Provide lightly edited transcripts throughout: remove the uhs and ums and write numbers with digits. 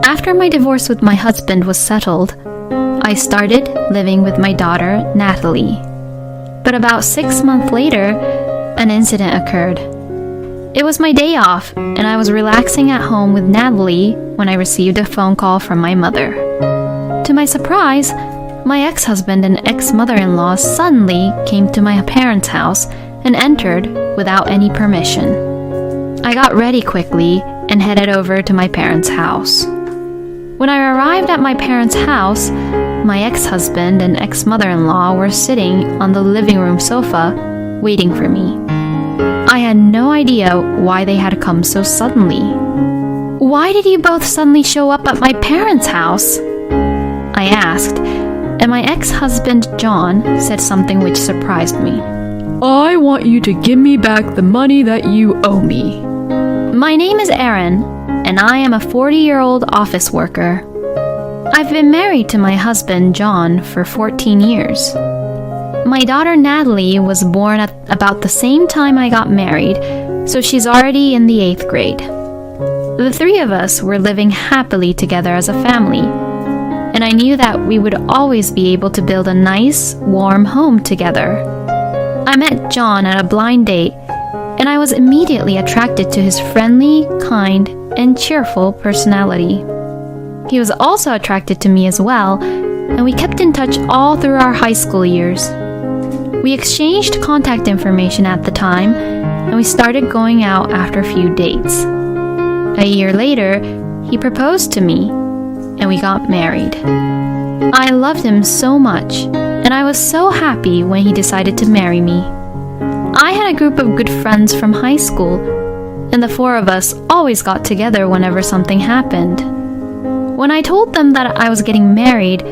After my divorce with my husband was settled, I started living with my daughter, Natalie. But about 6 months later, an incident occurred. It was my day off, and I was relaxing at home with Natalie when I received a phone call from my mother. To my surprise, my ex-husband and ex-mother-in-law suddenly came to my parents' house and entered without any permission. I got ready quickly and headed over to my parents' house. When I arrived at my parents' house, my ex-husband and ex-mother-in-law were sitting on the living room sofa, waiting for me. I had no idea why they had come so suddenly. "Why did you both suddenly show up at my parents' house?" I asked, and my ex-husband John said something which surprised me. "I want you to give me back the money that you owe me." My name is Aaron, and I am a 40-year-old office worker. I've been married to my husband John for 14 years. My daughter Natalie was born at about the same time I got married, so she's already in the 8th grade. The three of us were living happily together as a family, and I knew that we would always be able to build a nice, warm home together. I met John at a blind date, and I was immediately attracted to his friendly, kind, and cheerful personality. He was also attracted to me as well, and we kept in touch all through our high school years. We exchanged contact information at the time, and we started going out after a few dates. A year later, he proposed to me, and we got married. I loved him so much, and I was so happy when he decided to marry me. I had a group of good friends from high school, and the four of us always got together whenever something happened. When I told them that I was getting married,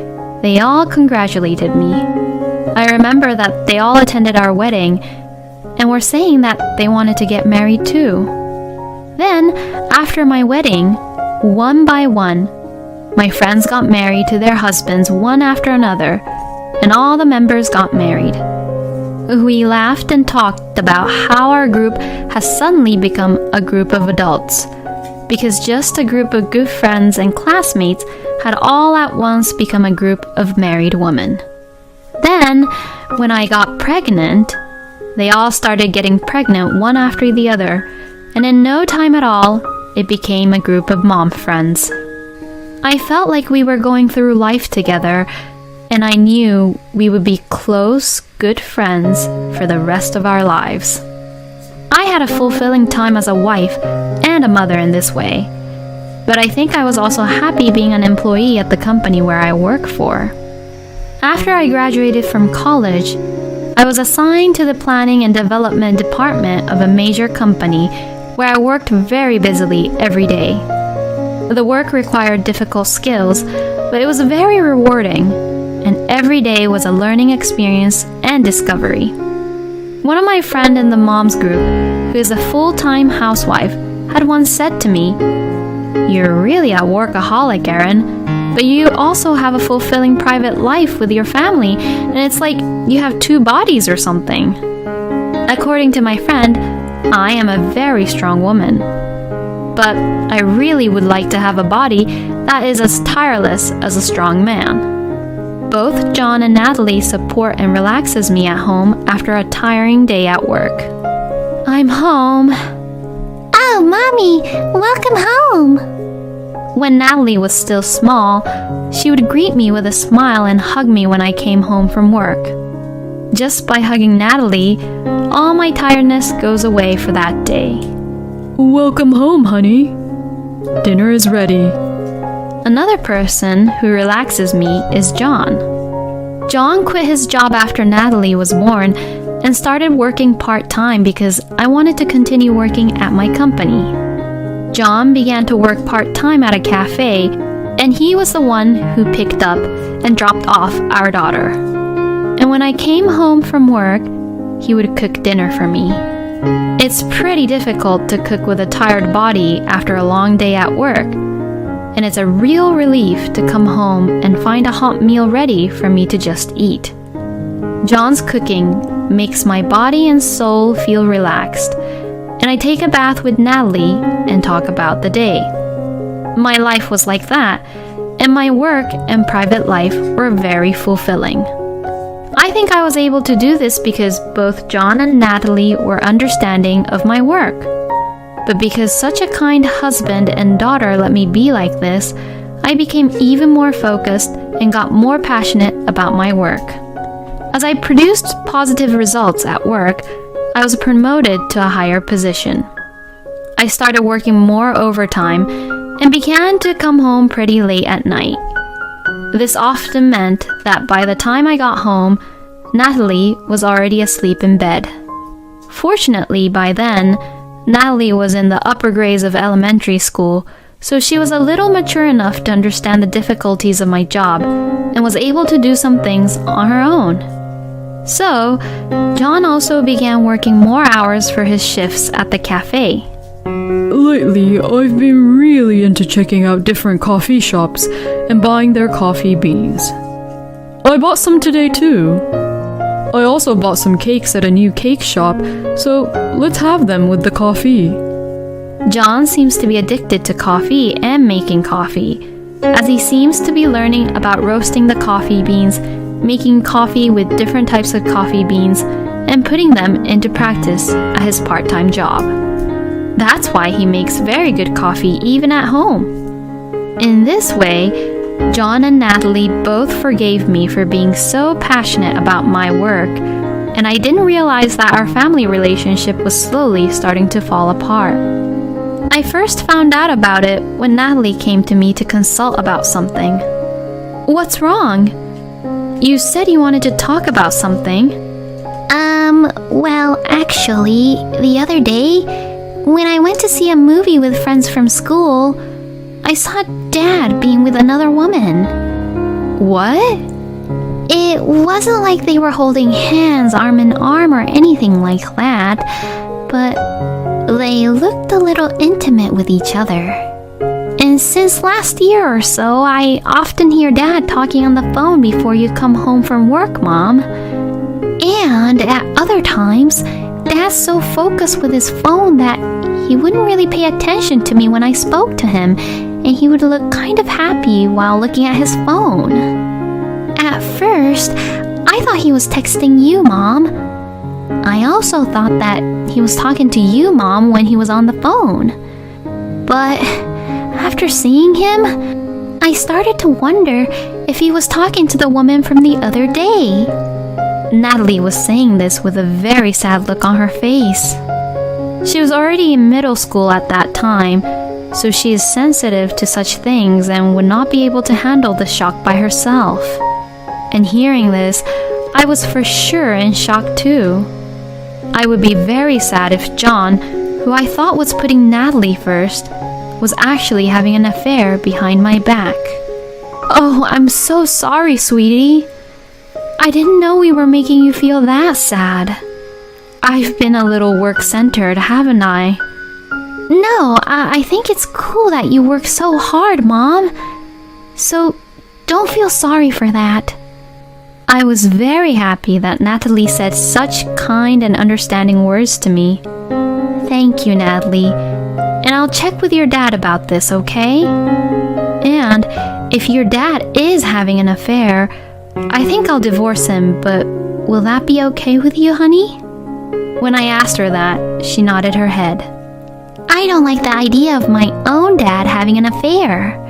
they all congratulated me. I remember that they all attended our wedding and were saying that they wanted to get married too. Then, after my wedding, one by one, my friends got married to their husbands one after another, and all the members got married. We laughed and talked about how our group has suddenly become a group of adults, because just a group of good friends and classmates had all at once become a group of married women. Then, when I got pregnant, they all started getting pregnant one after the other, and in no time at all, it became a group of mom friends. I felt like we were going through life together, and I knew we would be close, good friends for the rest of our lives. I had a fulfilling time as a wife and a mother in this way, but I think I was also happy being an employee at the company where I work for. After I graduated from college, I was assigned to the planning and development department of a major company where I worked very busily every day. The work required difficult skills, but it was very rewarding, and every day was a learning experience and discovery. One of my friends in the moms group, who is a full-time housewife, had once said to me, "You're really a workaholic, Erin, but you also have a fulfilling private life with your family, and it's like you have two bodies or something." According to my friend, I am a very strong woman, but I really would like to have a body that is as tireless as a strong man. Both John and Natalie support and relaxes me at home after a tiring day at work. "I'm home." "Oh, Mommy, welcome home." When Natalie was still small, she would greet me with a smile and hug me when I came home from work. Just by hugging Natalie, all my tiredness goes away for that day. "Welcome home, honey. Dinner is ready." Another person who relaxes me is John. John quit his job after Natalie was born and started working part-time because I wanted to continue working at my company. John began to work part-time at a cafe, and he was the one who picked up and dropped off our daughter. And when I came home from work, he would cook dinner for me. It's pretty difficult to cook with a tired body after a long day at work, and it's a real relief to come home and find a hot meal ready for me to just eat. John's cooking makes my body and soul feel relaxed, and I take a bath with Natalie and talk about the day. My life was like that, and my work and private life were very fulfilling. I think I was able to do this because both John and Natalie were understanding of my work. But because such a kind husband and daughter let me be like this, I became even more focused and got more passionate about my work. As I produced positive results at work, I was promoted to a higher position. I started working more overtime and began to come home pretty late at night. This often meant that by the time I got home, Natalie was already asleep in bed. Fortunately, by then, Natalie was in the upper grades of elementary school, so she was a little mature enough to understand the difficulties of my job and was able to do some things on her own. So, John also began working more hours for his shifts at the cafe. Lately, I've been really into checking out different coffee shops and buying their coffee beans. I bought some today too. I also bought some cakes at a new cake shop, so let's have them with the coffee. John seems to be addicted to coffee and making coffee, as he seems to be learning about roasting the coffee beans, making coffee with different types of coffee beans, and putting them into practice at his part-time job. That's why he makes very good coffee even at home. In this way, John and Natalie both forgave me for being so passionate about my work, and I didn't realize that our family relationship was slowly starting to fall apart. I first found out about it when Natalie came to me to consult about something. What's wrong? You said you wanted to talk about something. Well, actually, the other day, when I went to see a movie with friends from school, I saw Dad being with another woman. What? It wasn't like they were holding hands arm in arm or anything like that, but they looked a little intimate with each other. And since last year or so, I often hear Dad talking on the phone before you come home from work, Mom. And at other times, Dad's so focused with his phone that he wouldn't really pay attention to me when I spoke to him, and he would look kind of happy while looking at his phone. At first, I thought he was texting you, Mom. I also thought that he was talking to you, Mom, when he was on the phone. But after seeing him, I started to wonder if he was talking to the woman from the other day. Natalie was saying this with a very sad look on her face. She was already in middle school at that time, so she is sensitive to such things and would not be able to handle the shock by herself. And hearing this, I was for sure in shock too. I would be very sad if John, who I thought was putting Natalie first, was actually having an affair behind my back. Oh, I'm so sorry, sweetie. I didn't know we were making you feel that sad. I've been a little work-centered, haven't I? No, I think it's cool that you work so hard, Mom. So don't feel sorry for that. I was very happy that Natalie said such kind and understanding words to me. Thank you, Natalie. And I'll check with your dad about this, okay? And if your dad is having an affair, I think I'll divorce him, but will that be okay with you, honey? When I asked her that, she nodded her head. I don't like the idea of my own dad having an affair.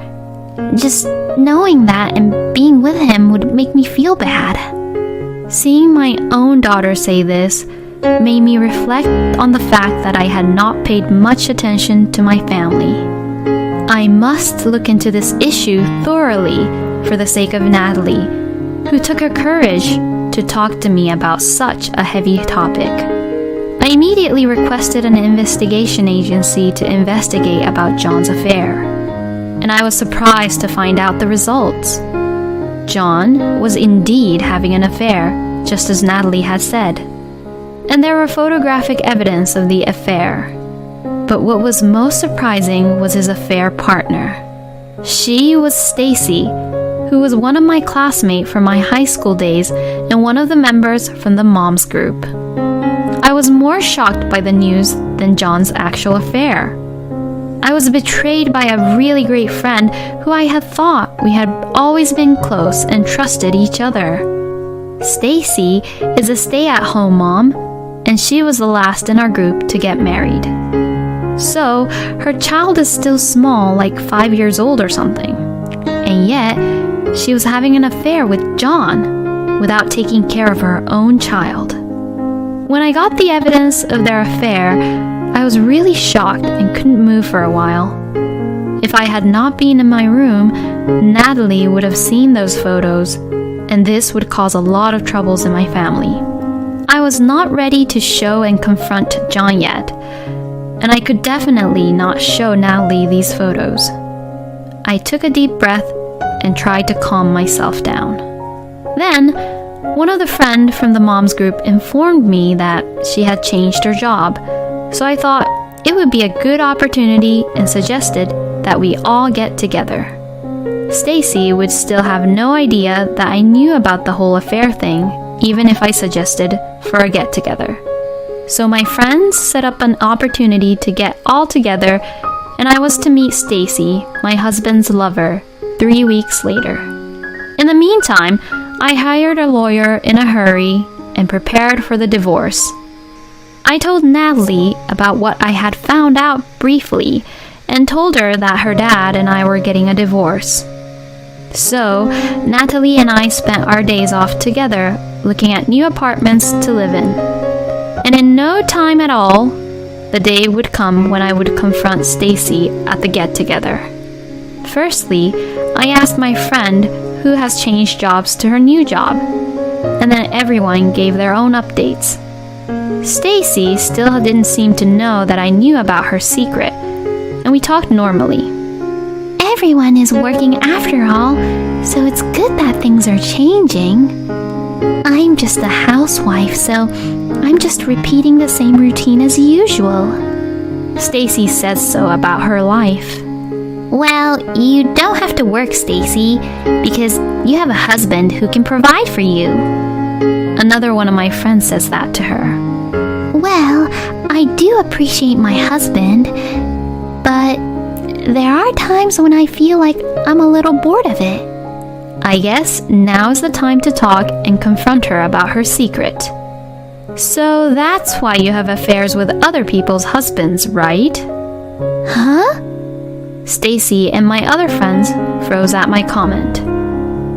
Just knowing that and being with him would make me feel bad. Seeing my own daughter say this made me reflect on the fact that I had not paid much attention to my family. I must look into this issue thoroughly for the sake of Natalie, who took her courage to talk to me about such a heavy topic. I immediately requested an investigation agency to investigate about John's affair, and I was surprised to find out the results. John was indeed having an affair, just as Natalie had said, and there were photographic evidence of the affair. But what was most surprising was his affair partner. She was Stacy, who was one of my classmates from my high school days and one of the members from the moms group. I was more shocked by the news than John's actual affair. I was betrayed by a really great friend who I had thought we had always been close and trusted each other. Stacy is a stay-at-home mom, and she was the last in our group to get married. So, her child is still small, like 5 years old or something. And yet, she was having an affair with John without taking care of her own child. When I got the evidence of their affair, I was really shocked and couldn't move for a while. If I had not been in my room, Natalie would have seen those photos, and this would cause a lot of troubles in my family. I was not ready to show and confront John yet, and I could definitely not show Natalie these photos. I took a deep breath and tried to calm myself down. Then, one of the friends from the mom's group informed me that she had changed her job, so I thought it would be a good opportunity and suggested that we all get together. Stacy would still have no idea that I knew about the whole affair thing, even if I suggested for a get-together. So my friends set up an opportunity to get all together, and I was to meet Stacy, my husband's lover, 3 weeks later. In the meantime, I hired a lawyer in a hurry and prepared for the divorce. I told Natalie about what I had found out briefly and told her that her dad and I were getting a divorce. So, Natalie and I spent our days off together looking at new apartments to live in. And in no time at all, the day would come when I would confront Stacy at the get-together. Firstly, I asked my friend who has changed jobs to her new job, and then everyone gave their own updates. Stacy still didn't seem to know that I knew about her secret, and we talked normally. Everyone is working after all, so it's good that things are changing. I'm just a housewife, so I'm just repeating the same routine as usual. Stacy says so about her life. Well, you don't have to work, Stacy, because you have a husband who can provide for you. Another one of my friends says that to her. Well, I do appreciate my husband, but there are times when I feel like I'm a little bored of it. I guess now is the time to talk and confront her about her secret. So that's why you have affairs with other people's husbands, right? Huh? Stacy and my other friends froze at my comment.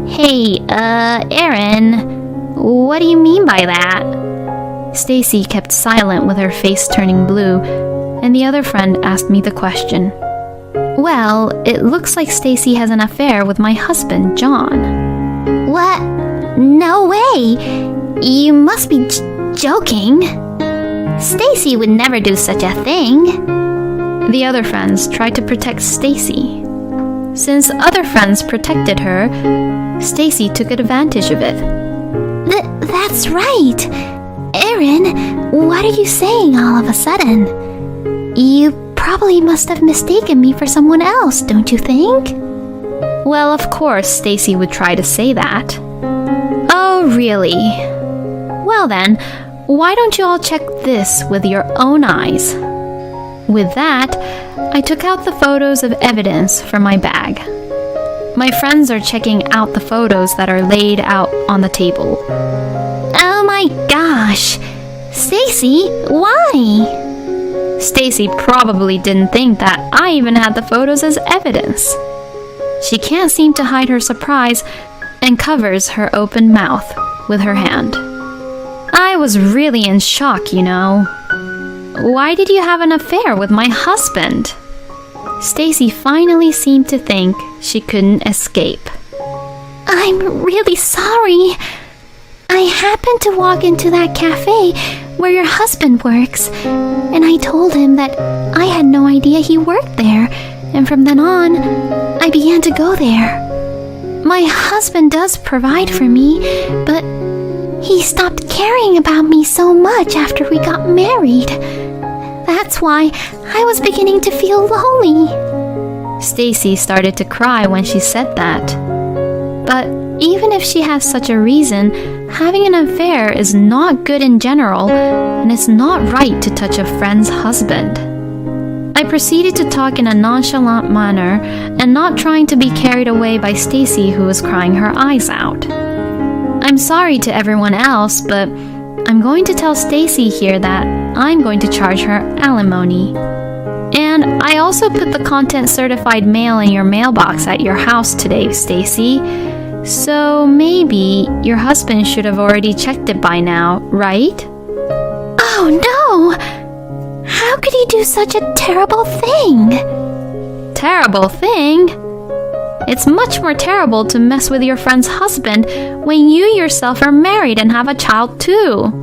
Hey, Erin, what do you mean by that? Stacy kept silent with her face turning blue, and the other friend asked me the question. Well, it looks like Stacy has an affair with my husband, John. What? No way! You must be joking. Stacy would never do such a thing. The other friends tried to protect Stacy. Since other friends protected her, Stacy took advantage of it. That's right. Erin, what are you saying all of a sudden? You probably must have mistaken me for someone else, don't you think? Well, of course, Stacy would try to say that. Oh, really? Well then, why don't you all check this with your own eyes? With that, I took out the photos of evidence from my bag. My friends are checking out the photos that are laid out on the table. Oh my gosh! Stacy, why? Stacy probably didn't think that I even had the photos as evidence. She can't seem to hide her surprise and covers her open mouth with her hand. I was really in shock, you know. Why did you have an affair with my husband? Stacy finally seemed to think she couldn't escape. I'm really sorry. I happened to walk into that cafe where your husband works, and I told him that I had no idea he worked there, and from then on, I began to go there. My husband does provide for me, but he stopped caring about me so much after we got married. That's why I was beginning to feel lonely. Stacy started to cry when she said that. But even if she has such a reason, having an affair is not good in general, and it's not right to touch a friend's husband. I proceeded to talk in a nonchalant manner and not trying to be carried away by Stacy, who was crying her eyes out. I'm sorry to everyone else, but I'm going to tell Stacy here that I'm going to charge her alimony. And I also put the content certified mail in your mailbox at your house today, Stacy. So maybe your husband should have already checked it by now, right? Oh no! How could he do such a terrible thing? Terrible thing? It's much more terrible to mess with your friend's husband when you yourself are married and have a child too.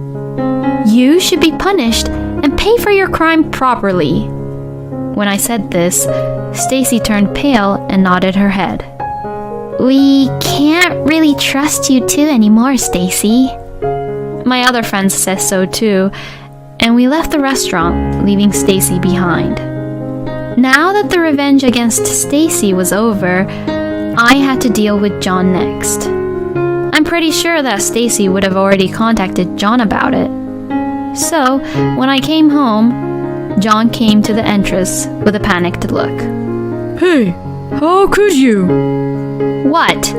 You should be punished and pay for your crime properly. When I said this, Stacy turned pale and nodded her head. We can't really trust you two anymore, Stacy. My other friends said so too, and we left the restaurant, leaving Stacy behind. Now that the revenge against Stacy was over, I had to deal with John next. I'm pretty sure that Stacy would have already contacted John about it. So, when I came home, John came to the entrance with a panicked look. Hey, how could you? What?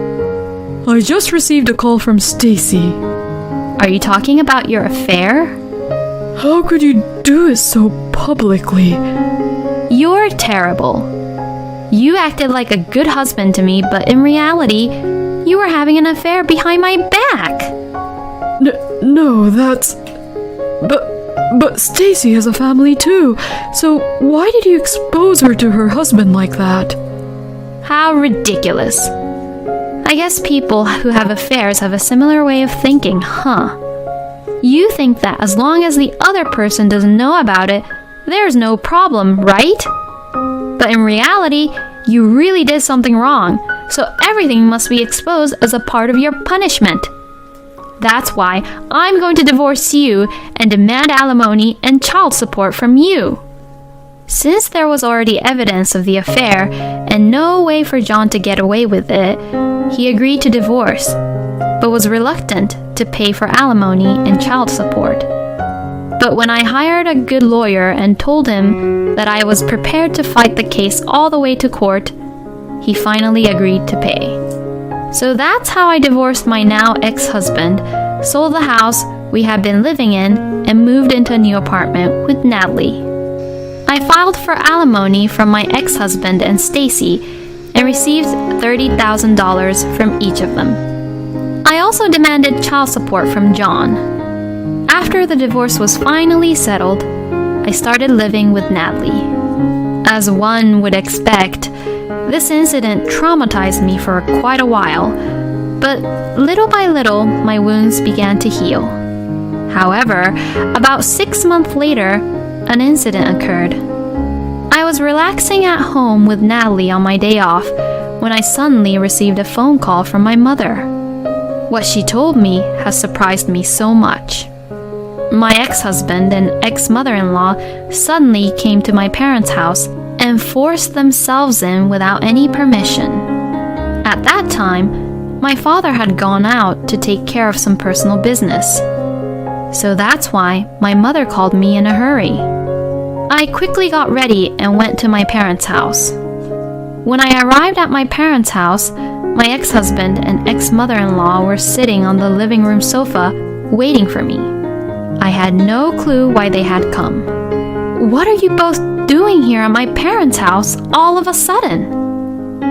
I just received a call from Stacy. Are you talking about your affair? How could you do it so publicly? You're terrible. You acted like a good husband to me, but in reality, you were having an affair behind my back. No, that's... But Stacy has a family too, so why did you expose her to her husband like that? How ridiculous. I guess people who have affairs have a similar way of thinking, huh? You think that as long as the other person doesn't know about it, there's no problem, right? But in reality, you really did something wrong, so everything must be exposed as a part of your punishment. That's why I'm going to divorce you and demand alimony and child support from you. Since there was already evidence of the affair and no way for John to get away with it, he agreed to divorce, but was reluctant to pay for alimony and child support. But when I hired a good lawyer and told him that I was prepared to fight the case all the way to court, he finally agreed to pay. So that's how I divorced my now ex-husband, sold the house we had been living in, and moved into a new apartment with Natalie. I filed for alimony from my ex-husband and Stacy and received $30,000 from each of them. I also demanded child support from John. After the divorce was finally settled, I started living with Natalie. As one would expect, this incident traumatized me for quite a while, but little by little, my wounds began to heal. However, about 6 months later, an incident occurred. I was relaxing at home with Natalie on my day off when I suddenly received a phone call from my mother. What she told me has surprised me so much. My ex-husband and ex-mother-in-law suddenly came to my parents' house and forced themselves in without any permission. At that time, my father had gone out to take care of some personal business. So that's why my mother called me in a hurry. I quickly got ready and went to my parents' house. When I arrived at my parents' house, my ex-husband and ex-mother-in-law were sitting on the living room sofa waiting for me. I had no clue why they had come. "What are you both doing here at my parents' house all of a sudden?"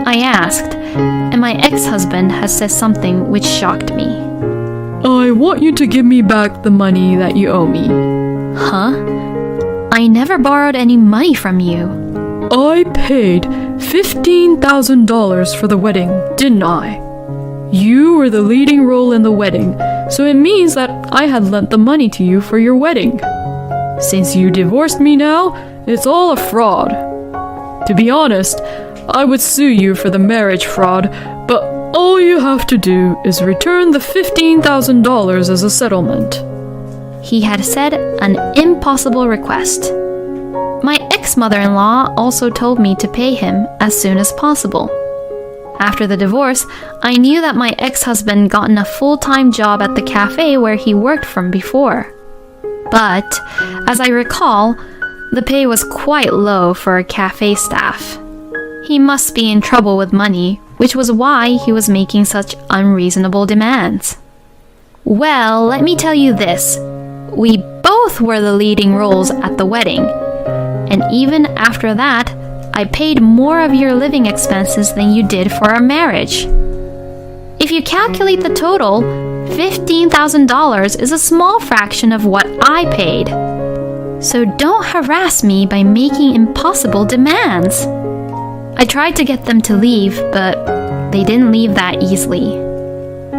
I asked, and my ex-husband had said something which shocked me. I want you to give me back the money that you owe me. Huh? I never borrowed any money from you. I paid $15,000 for the wedding, didn't I? You were the leading role in the wedding, so it means that I had lent the money to you for your wedding. Since you divorced me now, it's all a fraud. To be honest, I would sue you for the marriage fraud, but all you have to do is return the $15,000 as a settlement. He had said an impossible request. My ex-mother-in-law also told me to pay him as soon as possible. After the divorce, I knew that my ex-husband gotten a full-time job at the cafe where he worked from before. But, as I recall, The pay was quite low for a cafe staff. He must be in trouble with money, which was why he was making such unreasonable demands. Well, let me tell you this. We both were the leading roles at the wedding. And even after that, I paid more of your living expenses than you did for our marriage. If you calculate the total, $15,000 is a small fraction of what I paid. So don't harass me by making impossible demands. I tried to get them to leave, but they didn't leave that easily.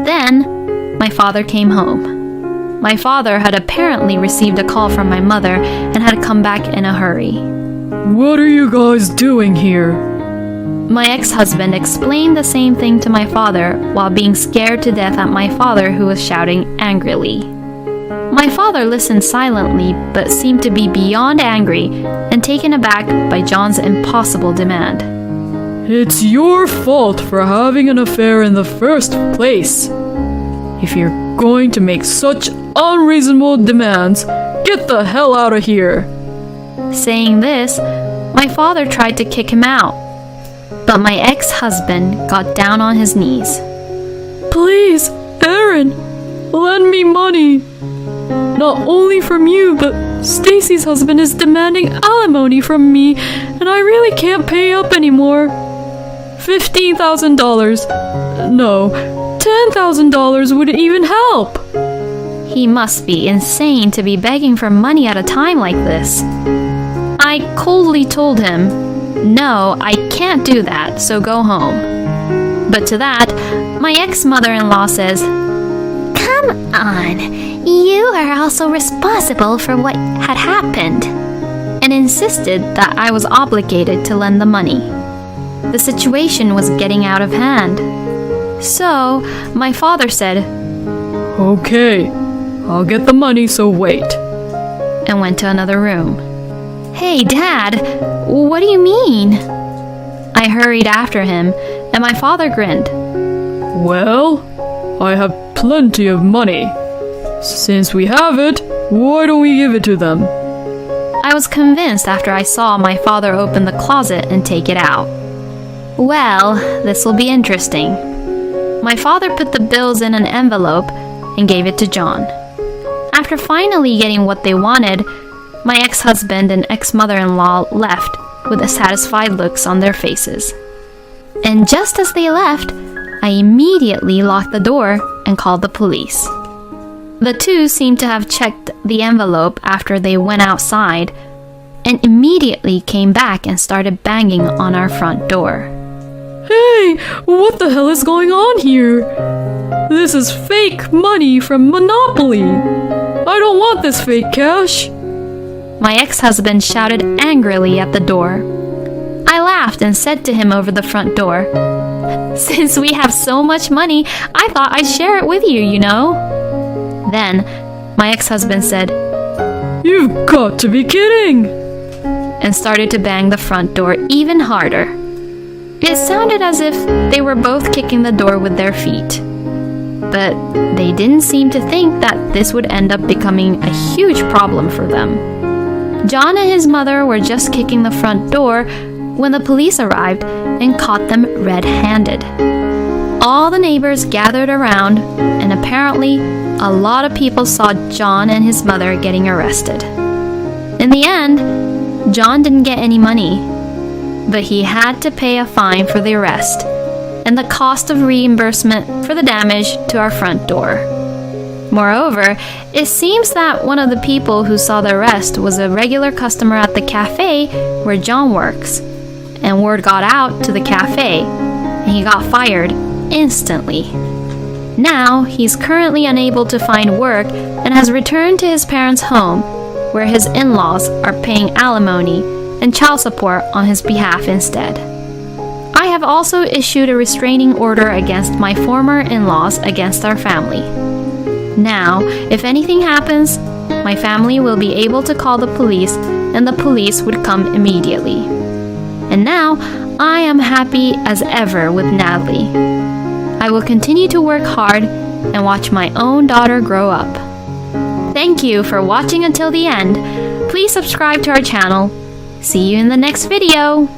Then, my father came home. My father had apparently received a call from my mother and had come back in a hurry. What are you guys doing here? My ex-husband explained the same thing to my father while being scared to death at my father, who was shouting angrily. My father listened silently but seemed to be beyond angry and taken aback by John's impossible demand. It's your fault for having an affair in the first place. If you're going to make such unreasonable demands, get the hell out of here. Saying this, my father tried to kick him out, but my ex-husband got down on his knees. Please, Aaron, lend me money. Not only from you, but Stacy's husband is demanding alimony from me, and I really can't pay up anymore. $15,000. No, $10,000 would even help. He must be insane to be begging for money at a time like this. I coldly told him, no, I can't do that, so go home. But to that, my ex-mother-in-law says, Come on, you are also responsible for what had happened. and insisted that I was obligated to lend the money. The situation was getting out of hand. So, my father said, Okay, I'll get the money, so wait. And went to another room. Hey, Dad, what do you mean? I hurried after him, and my father grinned. Well, I have plenty of money. Since we have it, why don't we give it to them? I was convinced after I saw my father open the closet and take it out. Well, this will be interesting. My father put the bills in an envelope and gave it to John. After finally getting what they wanted, my ex-husband and ex-mother-in-law left with satisfied looks on their faces. And just as they left, I immediately locked the door and called the police. The two seemed to have checked the envelope after they went outside and immediately came back and started banging on our front door. Hey, what the hell is going on here? This is fake money from Monopoly. I don't want this fake cash. My ex-husband shouted angrily at the door. I laughed and said to him over the front door, Since we have so much money, I thought I'd share it with you, you know. Then, my ex-husband said, You've got to be kidding! And started to bang the front door even harder. It sounded as if they were both kicking the door with their feet. But they didn't seem to think that this would end up becoming a huge problem for them. John and his mother were just kicking the front door when the police arrived and caught them red-handed. All the neighbors gathered around, and apparently a lot of people saw John and his mother getting arrested. In the end, John didn't get any money, but he had to pay a fine for the arrest and the cost of reimbursement for the damage to our front door. Moreover, it seems that one of the people who saw the arrest was a regular customer at the cafe where John works, and word got out to the cafe, and he got fired instantly. Now, he's currently unable to find work and has returned to his parents' home, where his in-laws are paying alimony and child support on his behalf instead. I have also issued a restraining order against my former in-laws against our family. Now, if anything happens, my family will be able to call the police and the police would come immediately. And now, I am happy as ever with Natalie. I will continue to work hard and watch my own daughter grow up. Thank you for watching until the end. please subscribe to our channel. See you in the next video.